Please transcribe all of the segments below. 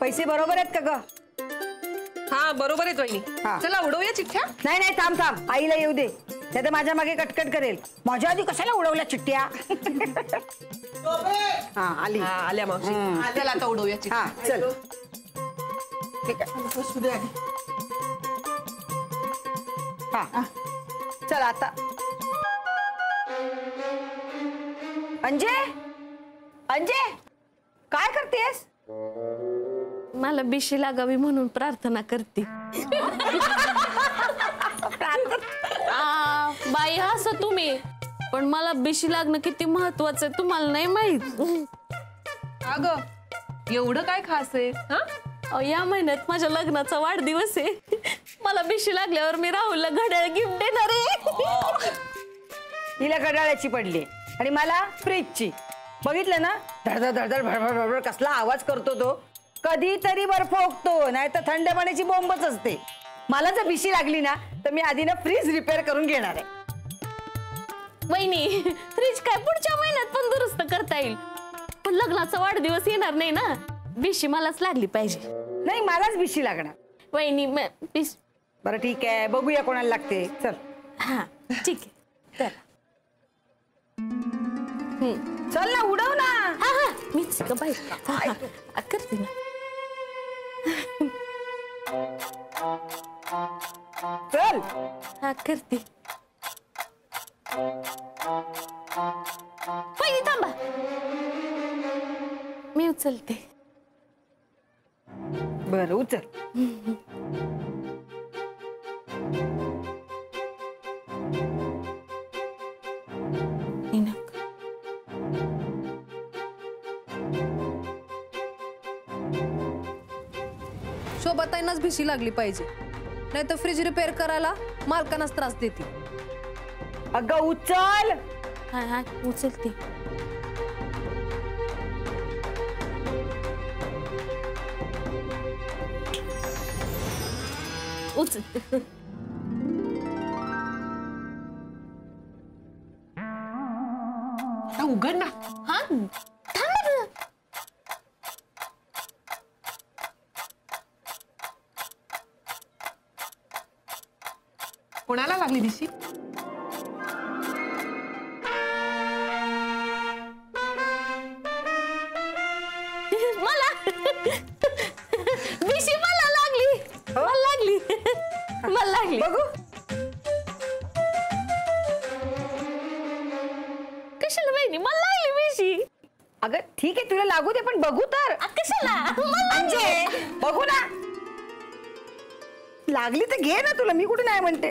पैसे बरोबर आहेत का ग? हा बरोबर आहेत वहिनी. चला उडवूया चिठ्ठ्या. नाही नाही थांब थांब, आईला येऊ दे, नाही तर माझ्या मागे कटकट करेल. माझ्या आधी कशाला उडवल्या चिठ्ठ्या? हा आली. आल्या मावशी. चला आता उडवूया चिठ्ठ्या. हा चल. ठीक आहे. हा चल आता. अंजे अंजे काय करतेस? मला बिशी लागावी म्हणून प्रार्थना करते. बाई हसा तुम्ही, पण मला बिशी लागणं किती महत्वाचं आहे तुम्हाला नाही माहित. अगं एवढं काय खास आहे? हा या महिन्यात माझ्या लग्नाचा वाढदिवस आहे. मला बिशी लागल्यावर मी राहुलला घड्याळ गिफ्ट देणार आहे. हिला घड्याळाची पडली आणि मला फ्रीजची. बघितलं ना धडधड धडधड भडभड भडभड कसला आवाज करतो तो. कधीतरी बर्फ ओकतो, नाही तर थंड पाण्याची बोंबच असते. मला जर बिशी लागली ना तर मी आधी ना फ्रीज रिपेअर करून घेणार आहे. वहिनी फ्रीज काय पुढच्या महिन्यात पण दुरुस्त करता येईल, पण लग्नाचा वाढदिवस येणार नाही ना. बिशी मलाच लागली पाहिजे. नाही मलाच बिशी लागणार. वहिनी बरं ठीक आहे, बघूया कोणाला लागते. चल. हा ठीक आहे चल. चल ना उडव ना. हा हा मीच बाई करते ना. चल. हा करते. वहिनी थांबा, मी उचलते. बरं उचल. शोभाताईंनाच भिशी लागली पाहिजे, नाही तर फ्रीज रिपेअर करायला मालकांनाच त्रास देते. अगं उचल. हा हा उचलते. उचलते. उघड ना. हा कोणाला लागली दिशी? मला बिशी मला लागली. मला लागली. मला लागली. बघू कशाला बहिणी मला लागली बिशी. अगं ठीक आहे तुला लागू दे, पण बघू तर. कशाला म्हणजे बघू ना. लागली तर घे ना, तुला मी कुठे नाही म्हणते.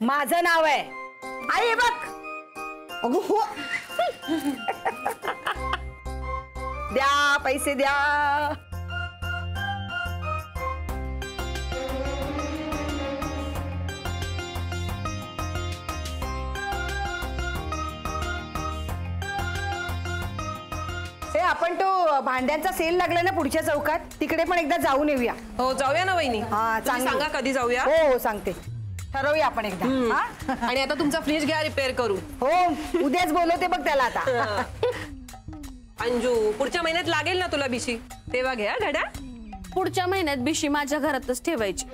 माझं नाव आहे आई. बघ अगो हो. द्या पैसे द्या. आपण तो भांड्यांचा सेल लागला ना पुढच्या चौकात, तिकडे पण एकदा जाऊन येऊया. हो जाऊया ना वहिनी. हा सांगा कधी जाऊया. हो हो सांगते, ठरवूया आपण एकदा. आणि आता तुमचा फ्रीज घ्या रिपेअर करू. हो उद्याच बोलवते बघ त्याला आता. अंजू पुढच्या महिन्यात लागेल ना तुला बिशी, तेव्हा घ्या घड्या. पुढच्या महिन्यात बिशी माझ्या घरातच ठेवायची.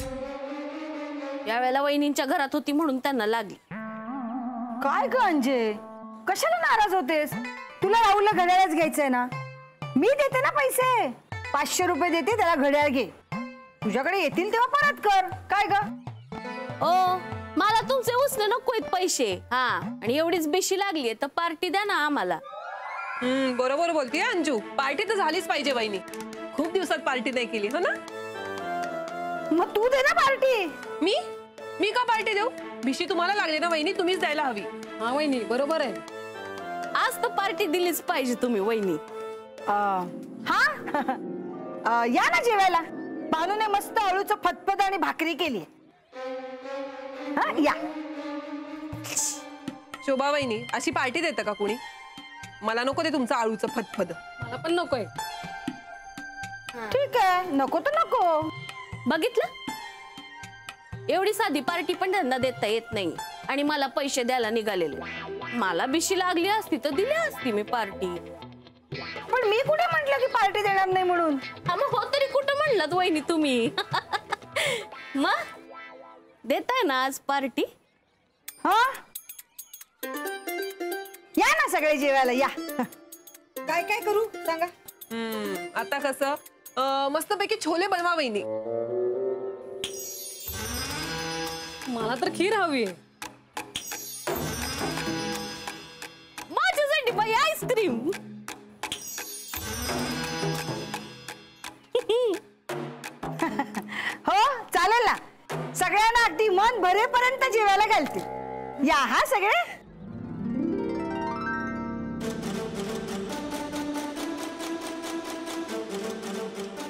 यावेळेला वहिनींच्या घरात होती म्हणून त्यांना लागली. काय ग अंजे कशाला नाराज होतेस? तुला राहुलला घड्याळच घ्यायचंय ना, मी देते ना पैसे. 500 रुपये देते त्याला, घड्याळ घे. तुझ्याकडे येतील तेव्हा परत कर. काय ग? ओ मला तुमचे उसने नकोत पैसे. हा आणि एवढीच बिशी लागली तर पार्टी द्या ना आम्हाला. बरोबर बोलतीये अंजू, पार्टी तर झालीच पाहिजे वहिनी. खूप दिवसात पार्टी नाही केली हो ना. मग तू दे ना पार्टी. मी का पार्टी देऊ? बिशी तुम्हाला लागली ना वहिनी, तुम्हीच द्यायला हवी. हा वहिनी बरोबर आहे. आज तर पार्टी दिलीच पाहिजे तुम्ही वहिनी. हा या ना जेवायला. भानूने मस्त अळूचं फतफद आणि भाकरी केली. हा या. शोभा वहिनी अशी पार्टी देतं का कुणी? मला नको ते तुमचं आळूचं फतफद. मला पण नकोय. ठीक आहे नको तर नको. बघितलं, एवढी साधी पार्टी पण त्यांना देता येत नाही आणि मला पैसे द्यायला निघालेले. मला बिशी लागली असती तर दिली असती मी पार्टी. पण मी कुठे म्हंटल की पार्टी देणार नाही म्हणून. मग हो तरी कुठं म्हणलात वहिनी तुम्ही? मग देताय ना आज पार्टी? हा या ना सगळे जेवायला या. काय काय करू सांगा. आता कसं मस्तपैकी छोले बनवा वहिनी. मला तर खीर हवी. माझ्यासाठी बाई आईस्क्रीम. हो चालेल ना. सगळ्यांना अगदी मन भरेपर्यंत जेवायला घालते. या हा सगळे.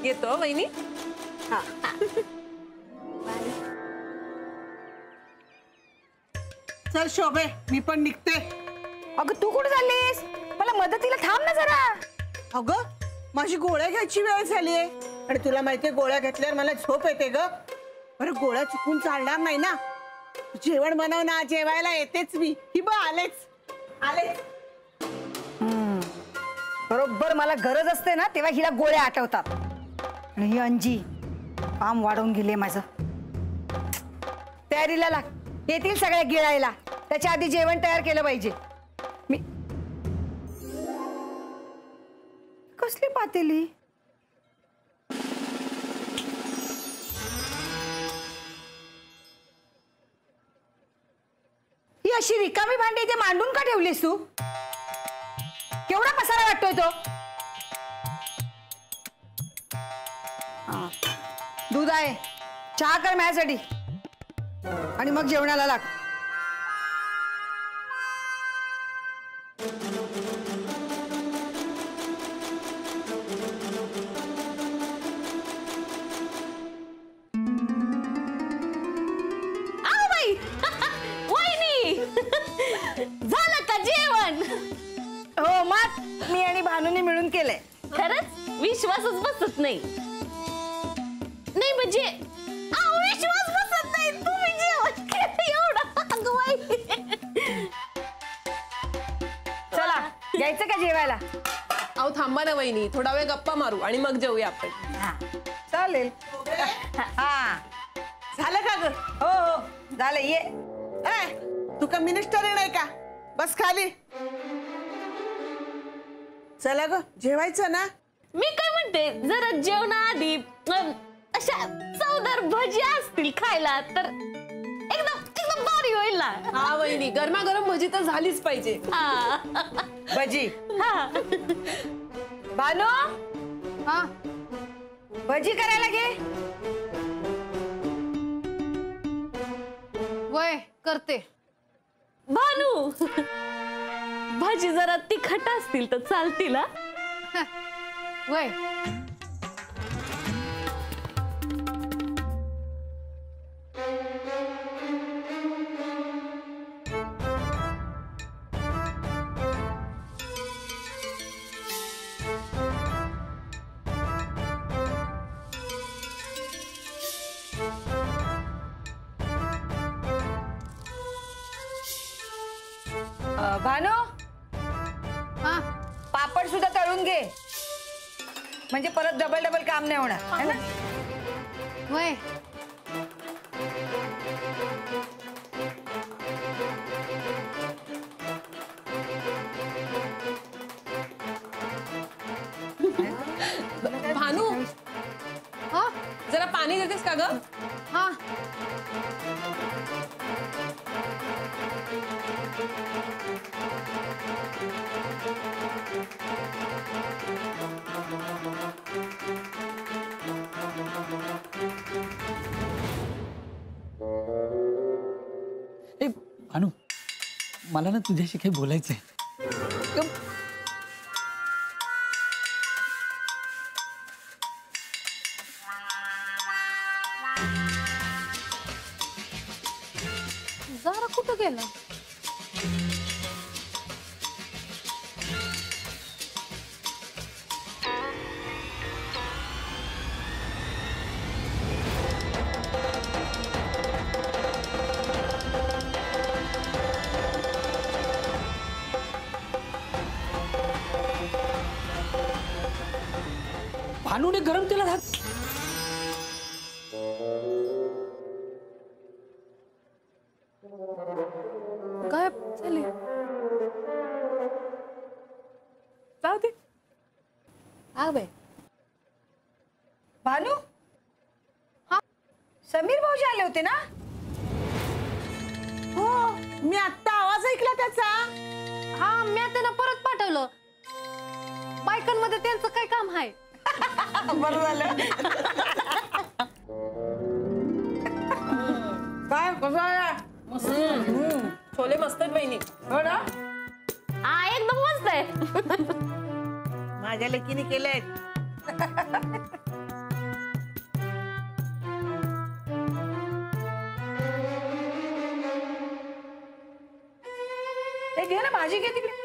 येतो वहिनी. चल शोभे मी पण निघते. अगं तू कुठे चाललीस? मला मदतीला थांब ना जरा. अगं माझी गोळ्या घ्यायची वेळ झालीये आणि तुला माहितीये गोळ्या घेतल्यावर मला झोप येते ग. बरं गोळ्या चुकून चालणार नाही ना. जेवण बनव ना. जेवायला येतेच मी. ही बघ आलेच आलेच. बरोबर मला गरज असते ना तेव्हा हिला गोळ्या आठवतात. आणि ही अंजी काम वाढवून गेले माझं. तयारीला लाग. येतील सगळ्या गिळायला. त्याच्या आधी जेवण तयार केलं पाहिजे. मी कसली पातेली. ही अशी रिकामी भांडी इथे मांडून का ठेवलीस तू? केवढा पसारा वाटतोय तो. दूध आहे. चहा कर माझ्यासाठी आणि मग जेवणाला लाग. आओ बाई. वहिनी झालं का जेवण? हो मग मी आणि भानूने मिळून केलंय. खरंच विश्वासच बसत नाही. नाही म्हणजे विश्वास बसत नाही. तुम्ही जेवण केलं एवढं. अगं बाई. चला घ्यायचं का जेवायला? अहो थांबा ना वहिनी. थोडा वेळ गप्पा मारू आणि मग जेऊया आपण. हा चालेल. हा झालं का ग? हो हो झालं. ये तू का मिनिस्टर आहे नाही का? बस खाली. चला ग जेवायचं ना. मी काय म्हणते जरा जेवणाआधी अशा चवदार भजी असतील खायला तर एकदम एकदम भारी होईल ना. हा वहिनी गरमागरम भजी तर झालीच पाहिजे. हा. भजी. हा. भानू हा भजी करायला घे. वय करते. भानू भाजी जरा तिखट असतील तर चालतील. वय भानू हा पापड सुद्धा तळून घे म्हणजे परत डबल डबल काम नाही होणार है ना. वय भानू हा जरा पाणी देतेस का ग? हा ए भानू मला ना तुझ्याशी काही बोलायचंय. जरा कुठं गेला? अनुने गरम तेलात हात गायब झाली. जाऊ दे. आग बाई. भानू समीर भाऊजी आले होते ना? हो मी आत्ता आवाज ऐकला त्याचा. हा मी त्यांना परत पाठवलं. बायकांमध्ये त्यांचं काय काम आहे? बरं झालं. काय कसं आहे? छोले मस्त आहेत बहिणी. हो ना? हा एकदम मस्त आहे. माझ्या लेकीने केलंय. ते घे ना भाजी घे तिकडे.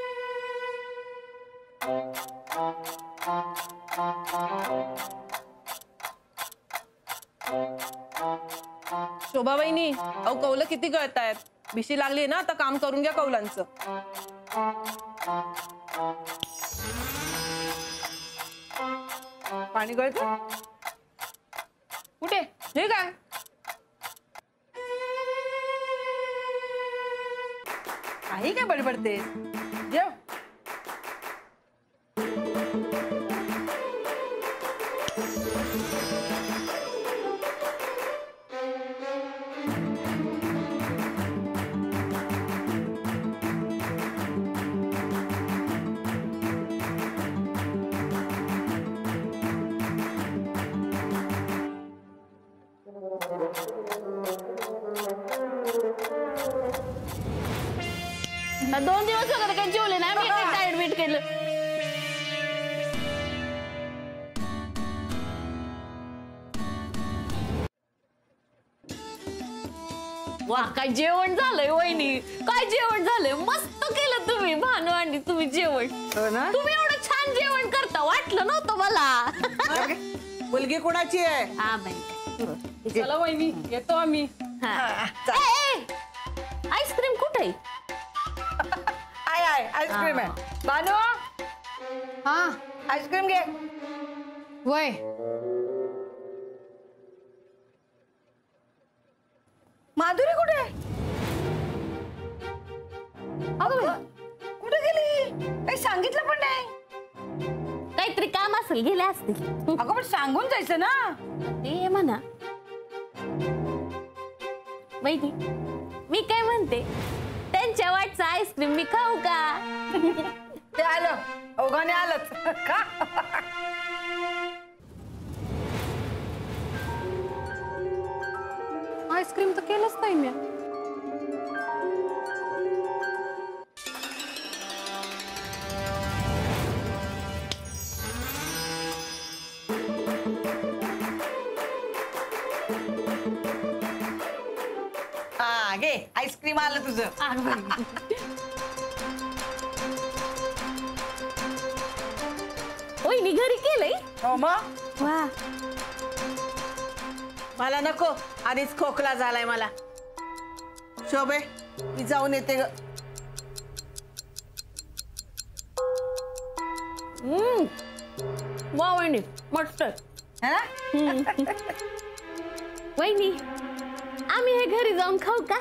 शोभा बहिणी अहो कौलं किती गळतायत. भिशी लागली ना आता काम करून घ्या कौलांचं. पाणी गळत कुठे हे काय? काही काय बडबडते. जेव. ना 2 दिवस वगैरे काही जेवले नाही मी. टाईट बीट केलं. वा काय जेवण झालंय वहिनी. काय जेवण झालंय. मस्त केलं तुम्ही भानू आणि तुम्ही जेवण. हो ना? तुम्ही एवढं छान जेवण करता वाटलं नव्हतं मला. मुलगी कोणाची आहे? हा बाई. चला वहिनी येतो आम्ही. आईस्क्रीम कुठे? आहे आईस्क्रीम आहे. भानू हा आईस्क्रीम घे. वय. माधुरी कुठे? अगं कुठे गेली? काही सांगितलं पण नाही. काहीतरी काम असेल गेले असतील. अगं पण सांगून जायचं ना. ते म्हणा. माहिती मी काय म्हणते त्यांच्या वाटचं आईस्क्रीम मी खाऊ का? ते आलं ओघाने आलंच का? आईस्क्रीम तर केलंच नाही मी. हा घे आईस्क्रीम आलं तुझं. वहिनी घरी केलंय. हो मग. वा मला नको. आधीच खोकला झालाय मला. शोभे मी जाऊन येते ग. वा वहिनी मस्त. है ना? वहिनी आम्ही हे घरी जाऊन खाऊ का?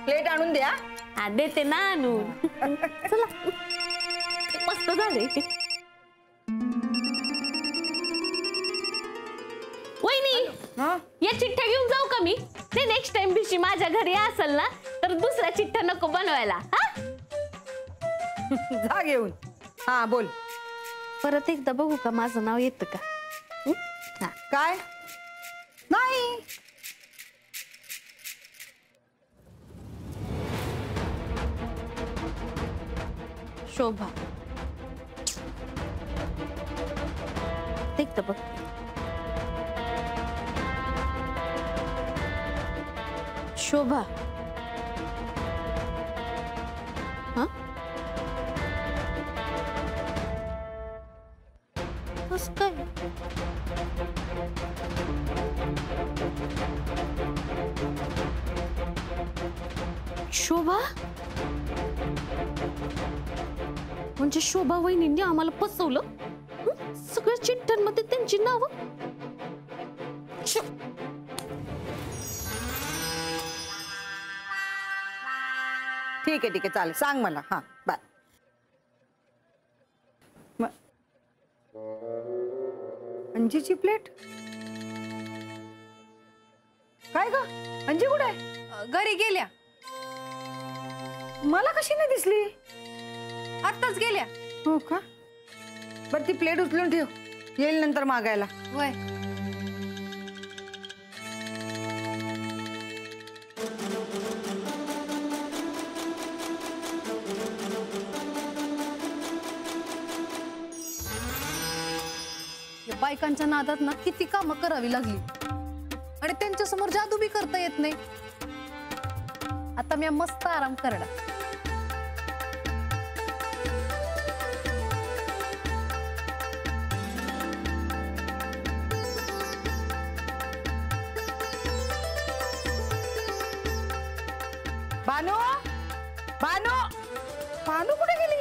प्लेट आणून द्या. हा देते ना आणून. चला मस्त झाले. वहिनी हं? या चिठ्ठ्या घेऊन जाऊ का मी? ते नेक्स्ट टाइम भिशी माझ्या घरी असेल ना तर दुसऱ्या चिठ्ठ्या नको बनवायला. हा जा घेऊन. हा बोल. परत एकदा बघू का माझं नाव येतं का? हा काय? नाही. शोभा एकदा बघ. शोभा हा कसं काय? शोभा म्हणजे शोभा वहिनींनी आम्हाला फसवलं. सगळं चिठ्ठ्यांमध्ये त्यांची नावं. ठीक आहे चालेल, सांग मला. हा बाय. अंजीची प्लेट काय ग? अंजी कुठे आहे? घरी गेल्या. मला कशी नाही दिसली? आत्ताच गेल्या. हो का? बरं ती प्लेट उचलून ठेव, येईल नंतर मागायला. वय या बायकांच्या नादात ना किती कामं करावी लागली आणि त्यांच्या समोर जादू बी करता येत नाही. आता मी मस्त आराम करणार. भानू भानू भानू कुठे गेली?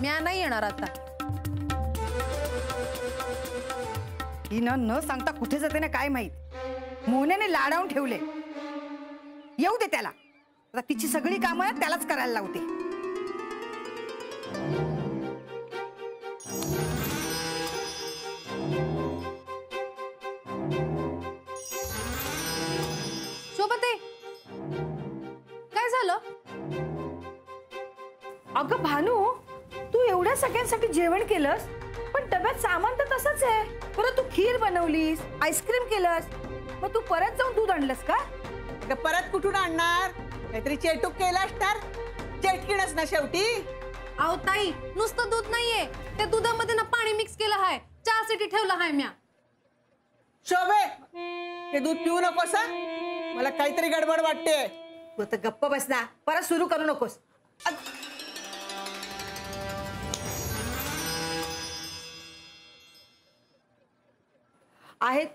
म्या नाही येणार आता. ही न सांगता कुठे जाते ना काय माहित. मोहनेने लाडावून ठेवले. येऊ दे त्याला, आता तिची सगळी कामं त्यालाच करायला लावते. शोभते काय झालं? अगं भानू, तू एवढ्या सगळ्यांसाठी जेवण केलंस, पण डब्यात सामान तर तसंच आहे. परत तू खीर बनवलीस, आईस्क्रीम केलंस, मग तू परत जाऊन दूध आणलंस का? परत कुठून आणणार? काहीतरी चेटूक केलं असणार. चेटकीणच ना शेवटी. अहो ताई, नुसतं दूध नाहीये, त्या दुधामध्ये ना पाणी मिक्स केलं आहे. चहासाठी ठेवलं आहे म्या. शोभे, हे दूध पिऊ नकोस हा? मला काहीतरी गडबड वाटते. तू आता गप्प बस ना, परत सुरू करू नकोस. आहेत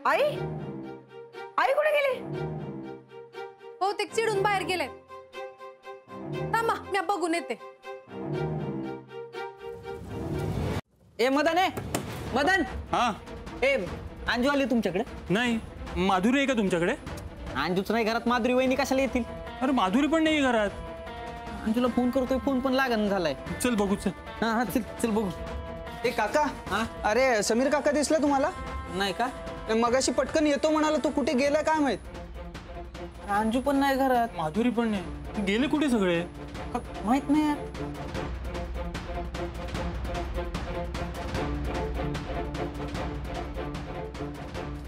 आई? आई कुठे गेली? बहुतेक चिडून बाहेर गेले. थांबा, मी बघून येते. ए मदन, मदन. हा ए अंजू आली तुमच्याकडे? नाही, माधुरी आहे का तुमच्याकडे? अंजूच नाही घरात, माधुरी वहिनी कशाला येतील? अरे माधुरी पण नाही घरात. अंजूला फोन करतोय, फोन पण लागण झालाय. चल बघू चल. हा चल चल बघू. ए काका, हा? अरे समीर काका दिसला तुम्हाला? नाही का? मगाशी पटकन येतो म्हणाला, तो कुठे गेला काय माहित. अंजू पण नाही घरात. माधुरी पण नाही. गेले कुठे सगळे? माहित नाही यार.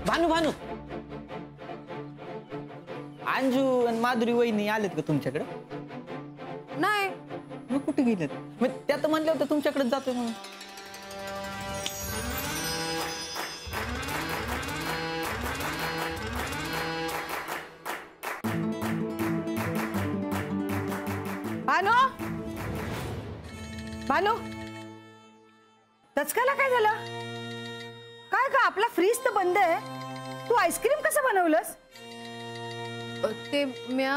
भानू भानू, अंजू आणि माधुरी वहिनी आलेत का तुमच्याकडे? नाही, मग कुठे गेलेत? मग त्या तर म्हणल्या होत्या तुमच्याकडे जातोय म्हणून. भानू भानू, दचकाला काय झालं? काय का आपला फ्रीज तर बंद आहे. तू आईस्क्रीम कसं बनवलंस? ते म्या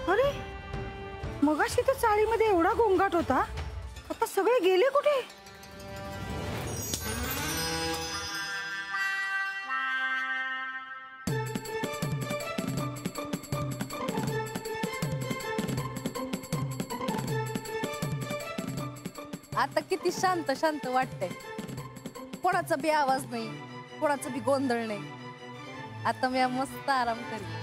अरे मगाशी तर चाळीमध्ये एवढा गोंगाट होता, आता सगळे गेले कुठे? आता किती शांत शांत वाटतंय. कोणाचा बी आवाज नाही, कोणाचा बी गोंधळ नाही. आता मी मस्त आराम करेन.